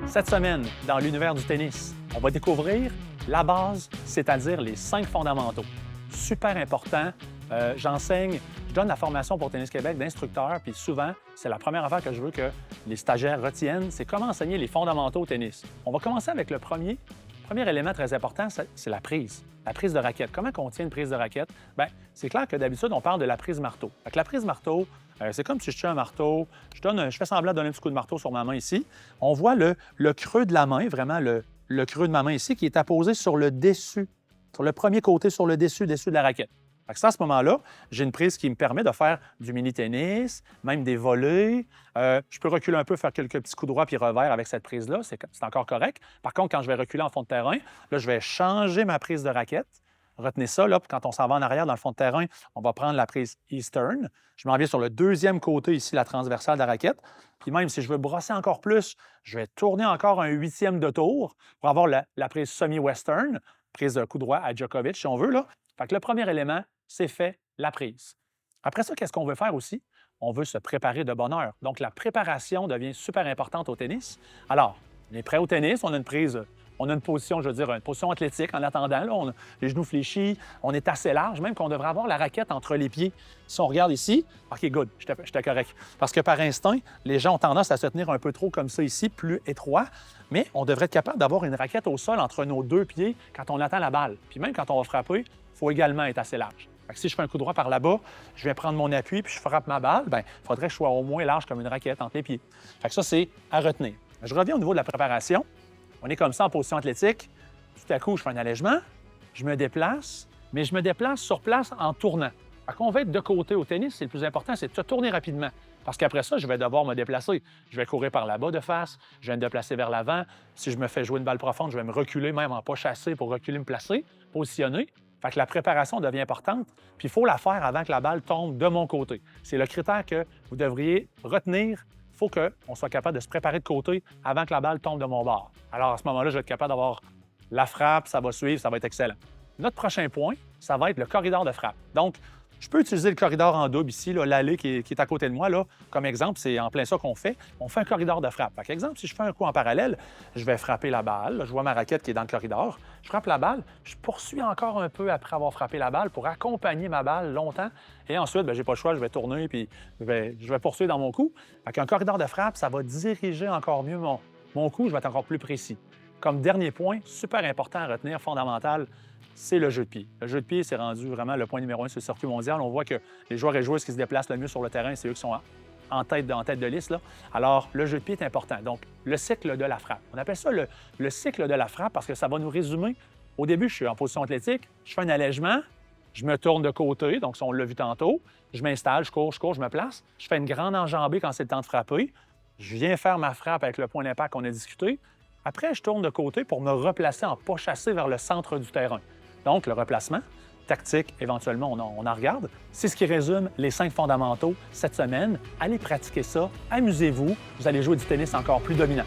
Cette semaine, dans l'univers du tennis, on va découvrir la base, c'est-à-dire les 5 fondamentaux. Super important. Je donne la formation pour Tennis Québec d'instructeur, puis souvent, c'est la première affaire que je veux que les stagiaires retiennent, c'est comment enseigner les fondamentaux au tennis. On va commencer avec le premier élément très important, c'est la prise de raquette. Comment on tient une prise de raquette? Bien, c'est clair que d'habitude, on parle de la prise marteau. Fait que la prise marteau, c'est comme si je tiens un marteau, je fais semblant de donner un petit coup de marteau sur ma main ici. On voit le creux de la main, vraiment le creux de ma main ici, qui est apposé sur le dessus, sur le premier côté, sur le dessus de la raquette. Fait que ça, à ce moment-là, j'ai une prise qui me permet de faire du mini-tennis, même des volées. Je peux reculer un peu, faire quelques petits coups droits puis revers avec cette prise-là. C'est encore correct. Par contre, quand je vais reculer en fond de terrain, là, je vais changer ma prise de raquette. Retenez ça, là, puis quand on s'en va en arrière dans le fond de terrain, on va prendre la prise Eastern. Je m'en viens sur le deuxième côté ici, la transversale de la raquette. Puis même si je veux brosser encore plus, je vais tourner encore un 8e de tour pour avoir la prise semi-western, prise de coup droit à Djokovic, si on veut, là. Fait que le premier élément, c'est fait, la prise. Après ça, qu'est-ce qu'on veut faire aussi? On veut se préparer de bonne heure. Donc, la préparation devient super importante au tennis. Alors, on est prêt au tennis, on a une prise, on a une position, je veux dire, une position athlétique en attendant. Là, on a les genoux fléchis, on est assez large, même qu'on devrait avoir la raquette entre les pieds. Si on regarde ici, OK, good, j'étais correct. Parce que par instinct, les gens ont tendance à se tenir un peu trop comme ça ici, plus étroit, mais on devrait être capable d'avoir une raquette au sol entre nos deux pieds quand on attend la balle. Puis même quand on va frapper, il faut également être assez large. Fait que si je fais un coup droit par là-bas, je viens prendre mon appui puis je frappe ma balle, bien, il faudrait que je sois au moins large comme une raquette entre les pieds. Fait que ça, c'est à retenir. Je reviens au niveau de la préparation. On est comme ça en position athlétique. Tout à coup, je fais un allègement, je me déplace, mais je me déplace sur place en tournant. Fait qu'on va être de côté au tennis, c'est le plus important, c'est de se tourner rapidement. Parce qu'après ça, je vais devoir me déplacer. Je vais courir par là-bas de face, je vais me déplacer vers l'avant. Si je me fais jouer une balle profonde, je vais me reculer, même en pas chasser pour reculer, me placer, positionner. Fait que la préparation devient importante, puis il faut la faire avant que la balle tombe de mon côté. C'est le critère que vous devriez retenir. Il faut qu'on soit capable de se préparer de côté avant que la balle tombe de mon bord. Alors, à ce moment-là, je vais être capable d'avoir la frappe, ça va suivre, ça va être excellent. Notre prochain point, ça va être le corridor de frappe. Donc, je peux utiliser le corridor en double ici, l'allée qui est à côté de moi. Là, comme exemple, c'est en plein ça qu'on fait. On fait un corridor de frappe. Par exemple, si je fais un coup en parallèle, je vais frapper la balle. Là, je vois ma raquette qui est dans le corridor. Je frappe la balle. Je poursuis encore un peu après avoir frappé la balle pour accompagner ma balle longtemps. Et ensuite, je n'ai pas le choix, je vais tourner puis je vais poursuivre dans mon coup. Un corridor de frappe, ça va diriger encore mieux mon coup. Je vais être encore plus précis. Comme dernier point, super important à retenir, fondamental, c'est le jeu de pied. Le jeu de pied, c'est rendu vraiment le point numéro 1 sur le circuit mondial. On voit que les joueurs et joueuses qui se déplacent le mieux sur le terrain, c'est eux qui sont en tête de liste. Là. Alors, le jeu de pied est important. Donc, le cycle de la frappe. On appelle ça le cycle de la frappe parce que ça va nous résumer. Au début, je suis en position athlétique, je fais un allègement, je me tourne de côté, donc ça, on l'a vu tantôt. Je m'installe, je cours, je me place. Je fais une grande enjambée quand c'est le temps de frapper. Je viens faire ma frappe avec le point d'impact qu'on a discuté. Après, je tourne de côté pour me replacer en pas chassé vers le centre du terrain. Donc, le replacement, tactique, éventuellement, on en regarde. C'est ce qui résume les 5 fondamentaux cette semaine. Allez pratiquer ça, amusez-vous, vous allez jouer du tennis encore plus dominant.